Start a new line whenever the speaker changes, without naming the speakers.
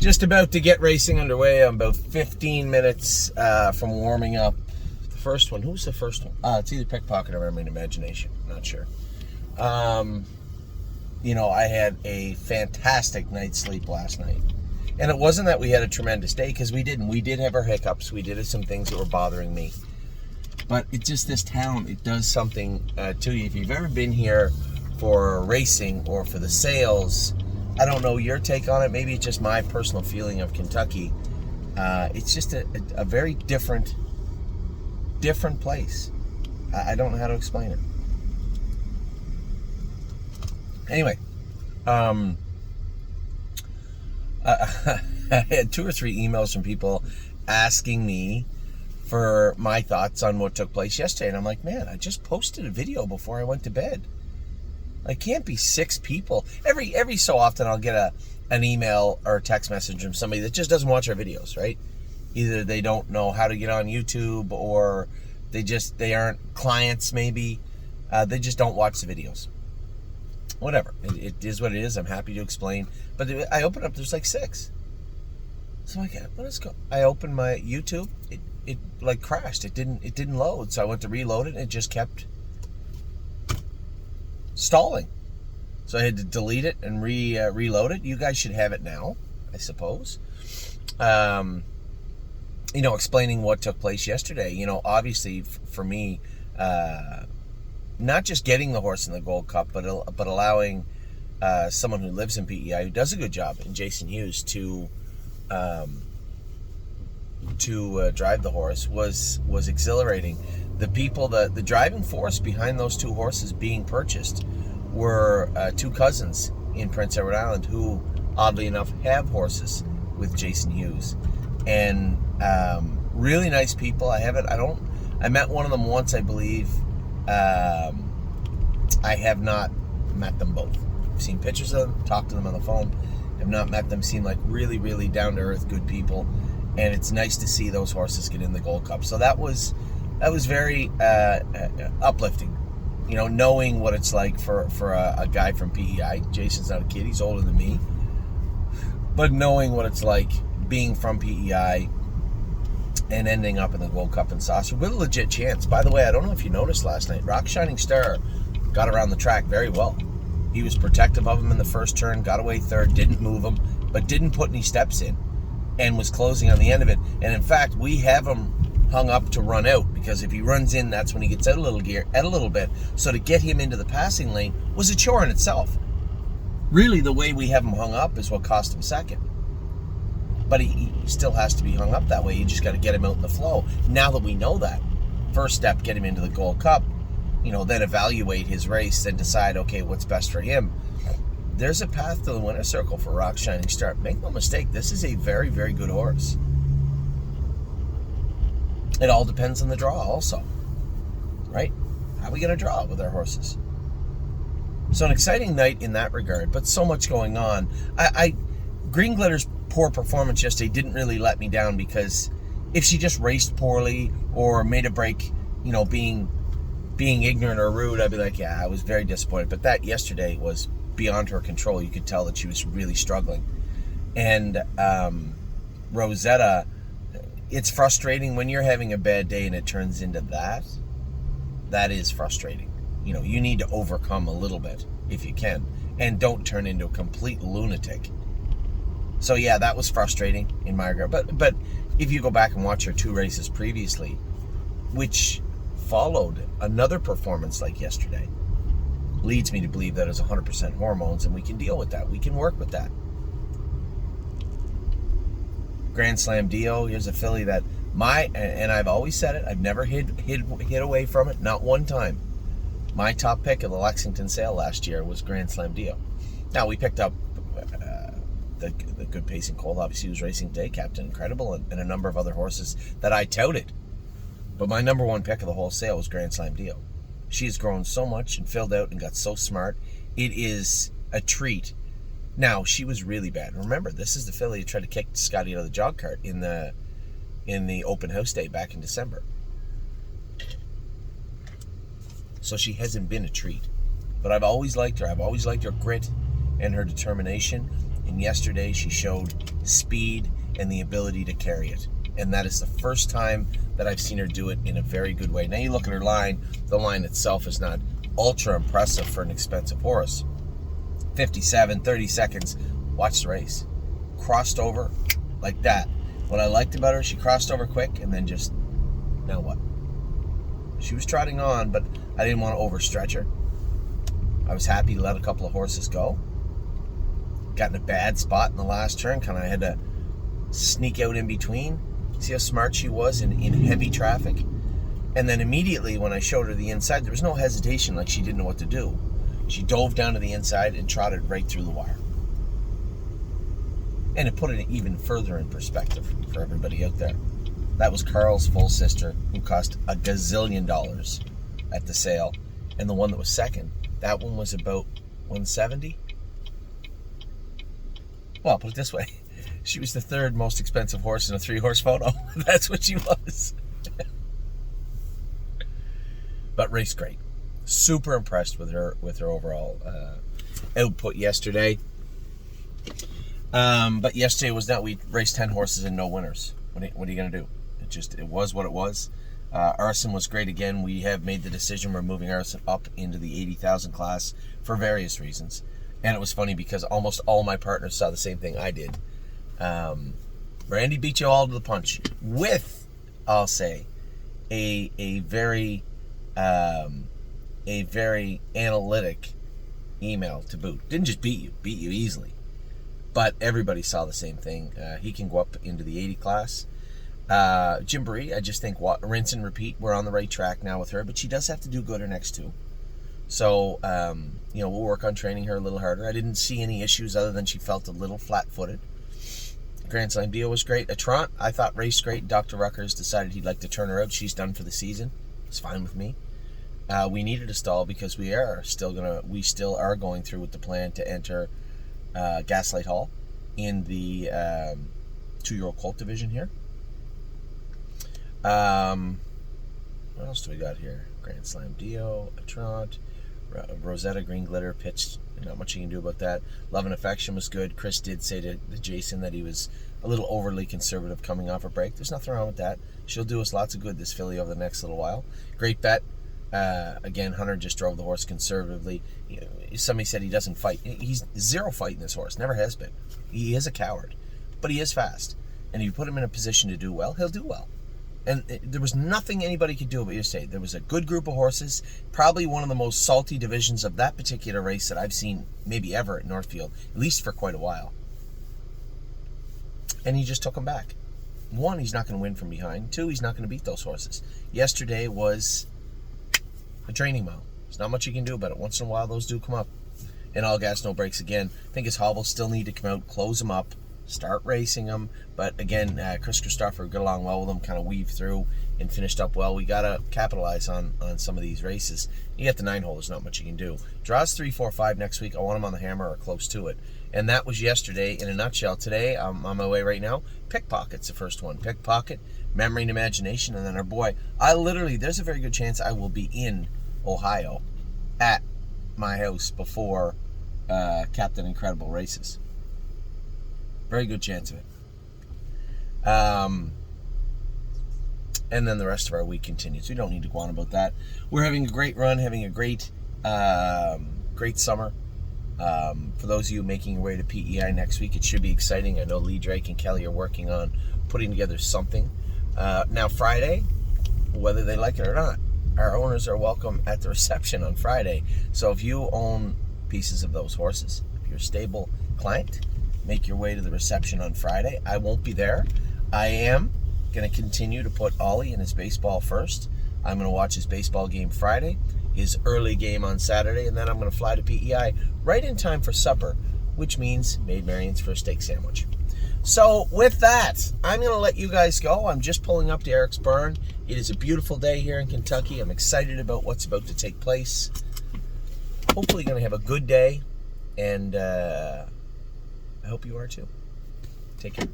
Just about to get racing underway. I'm about 15 minutes from warming up. The first one, who's the first one? It's either Pickpocket or Remain Imagination. Not sure. I had a fantastic night's sleep last night. And it wasn't that we had a tremendous day, because we didn't. We did have our hiccups. We did have some things that were bothering me. But it's just this town, it does something to you. If you've ever been here for racing or for the sales, I don't know your take on it. Maybe it's just my personal feeling of Kentucky. It's just a very different place. I don't know how to explain it. Anyway, I had 2 or 3 emails from people asking me for my thoughts on what took place yesterday. And I'm like, man, I just posted a video before I went to bed. I can't be 6 people. Every so often I'll get an email or a text message from somebody that just doesn't watch our videos, right? Either they don't know how to get on YouTube, or they aren't clients maybe. They just don't watch the videos. Whatever. It is what it is. I'm happy to explain. But I opened up, there's like 6. So I'm like, let's go. I opened my YouTube. It like crashed. It didn't load. So I went to reload it, and it just kept stalling. So I had to delete it and reload it. You guys should have it now, I suppose. Explaining what took place yesterday. Obviously for me, not just getting the horse in the Gold Cup, but allowing someone who lives in PEI, who does a good job, in Jason Hughes, to drive the horse was exhilarating. The people, the driving force behind those 2 horses being purchased were 2 cousins in Prince Edward Island who, oddly enough, have horses with Jason Hughes. And really nice people. I met one of them once, I believe. I have not met them both. I've seen pictures of them, talked to them on the phone. Have not met them. Seem like really, really down-to-earth, good people. And it's nice to see those horses get in the Gold Cup. So that was very uplifting, knowing what it's like for a guy from PEI. Jason's not a kid, he's older than me, but knowing what it's like being from PEI and ending up in the Gold Cup in Saucer with a legit chance. By the way, I don't know if you noticed last night, Rock Shining Star got around the track very well. He was protective of him in the first turn, got away third, didn't move him, but didn't put any steps in, and was closing on the end of it. And in fact, we have him hung up to run out, because if he runs in, that's when he gets out a little bit. So to get him into the passing lane was a chore in itself. Really, the way we have him hung up is what cost him second. But he still has to be hung up that way. You just got to get him out in the flow. Now that we know that, first step, get him into the Gold Cup, then evaluate his race and decide, okay, what's best for him. There's a path to the winner's circle for Rock Shining Star. Make no mistake, this is a very, very good horse. It all depends on the draw also, right? How are we going to draw with our horses? So an exciting night in that regard, but so much going on. Green Glitter's poor performance yesterday didn't really let me down, because if she just raced poorly or made a break, being ignorant or rude, I'd be like, yeah, I was very disappointed. But that yesterday was beyond her control. You could tell that she was really struggling. And Rosetta, it's frustrating when you're having a bad day and it turns into that. That is frustrating. You need to overcome a little bit if you can, and don't turn into a complete lunatic. So yeah, that was frustrating in my regard. But if you go back and watch her 2 races previously, which followed another performance like yesterday, leads me to believe that it's 100% hormones, and we can deal with that. We can work with that. Grand Slam Dio, here's a filly that and I've always said it, I've never hid away from it, not one time. My top pick of the Lexington sale last year was Grand Slam Dio. Now, we picked up the good pacing colt, obviously, was racing today, Captain Incredible, and a number of other horses that I touted. But my number 1 pick of the whole sale was Grand Slam Dio. She has grown so much and filled out and got so smart. It is a treat. Now, she was really bad. Remember, this is the filly who tried to kick Scotty out of the jog cart in the open house day back in December. So she hasn't been a treat. But I've always liked her. I've always liked her grit and her determination. And yesterday she showed speed and the ability to carry it. And that is the first time that I've seen her do it in a very good way. Now you look at her line, the line itself is not ultra impressive for an expensive horse. 57, 30 seconds. Watch the race. Crossed over like that. What I liked about her, she crossed over quick and then just, now what? She was trotting on, but I didn't want to overstretch her. I was happy to let a couple of horses go. Got in a bad spot in the last turn, kind of had to sneak out in between. See how smart she was in heavy traffic? And then immediately when I showed her the inside, there was no hesitation, like she didn't know what to do. She dove down to the inside and trotted right through the wire. And it put it even further in perspective for everybody out there. That was Carl's full sister, who cost $1 gazillion at the sale. And the one that was second, that one was about 170. Well, put it this way. She was the third most expensive horse in a 3-horse photo. That's what she was. But raced great. Super impressed with her overall output yesterday. But yesterday was not. We raced 10 horses and no winners. What are you gonna do? It was what it was. Arson was great again. We have made the decision we're moving Arson up into the 80,000 class for various reasons. And it was funny because almost all my partners saw the same thing I did. Randy beat you all to the punch with, I'll say, a very analytic email to boot. Didn't just beat you easily, but everybody saw the same thing. He can go up into the 80 class. Gymboree, I just think rinse and repeat. We're on the right track now with her, but she does have to do good her next two. So, we'll work on training her a little harder. I didn't see any issues other than she felt a little flat-footed. Grand Slam Deal was great. Atrant, I thought raced great. Dr. Ruckers decided he'd like to turn her out. She's done for the season. It's fine with me. We needed a stall because we still are going through with the plan to enter Gaslight Hall in the 2-year-old colt division here. What else do we got here? Grand Slam Dio, Atrant, Rosetta Green Glitter pitched. Not much you can do about that. Love and Affection was good. Chris did say to Jason that he was a little overly conservative coming off a break. There's nothing wrong with that. She'll do us lots of good, this filly, over the next little while. Great bet. Again, Hunter just drove the horse conservatively. Somebody said he doesn't fight. He's zero fight in this horse. Never has been. He is a coward. But he is fast. And if you put him in a position to do well, he'll do well. And there was nothing anybody could do about yesterday. There was a good group of horses, probably one of the most salty divisions of that particular race that I've seen maybe ever at Northfield, at least for quite a while. And he just took them back. 1, he's not going to win from behind. 2, he's not going to beat those horses. Yesterday was a training mile. There's not much you can do about it. Once in a while, those do come up. And all gas, no brakes again. I think his hobbles still need to come out, close them up, start racing them. But again, Chris Christopher got along well with them, kind of weaved through and finished up well. We got to capitalize on some of these races. You get the 9 hole, there's not much you can do. Draws 3, 4, 5 next week. I want them on the hammer or close to it. And that was yesterday in a nutshell. Today, I'm on my way right now. Pickpocket's the first one. Pickpocket, Memory and Imagination, and then our boy. There's a very good chance I will be in Ohio at my house before Captain Incredible races. Very good chance of it. And then the rest of our week continues. We don't need to go on about that. We're having a great run, having a great summer. For those of you making your way to PEI next week, it should be exciting. I know Lee Drake and Kelly are working on putting together something. Now Friday, whether they like it or not, our owners are welcome at the reception on Friday. So if you own pieces of those horses, if you're a stable client, make your way to the reception on Friday. I won't be there. I am going to continue to put Ollie in his baseball first. I'm going to watch his baseball game Friday, his early game on Saturday, and then I'm going to fly to PEI right in time for supper, which means Maid Marian's for a steak sandwich. So with that, I'm going to let you guys go. I'm just pulling up to Eric's barn. It is a beautiful day here in Kentucky. I'm excited about what's about to take place. Hopefully going to have a good day, and I hope you are too. Take care.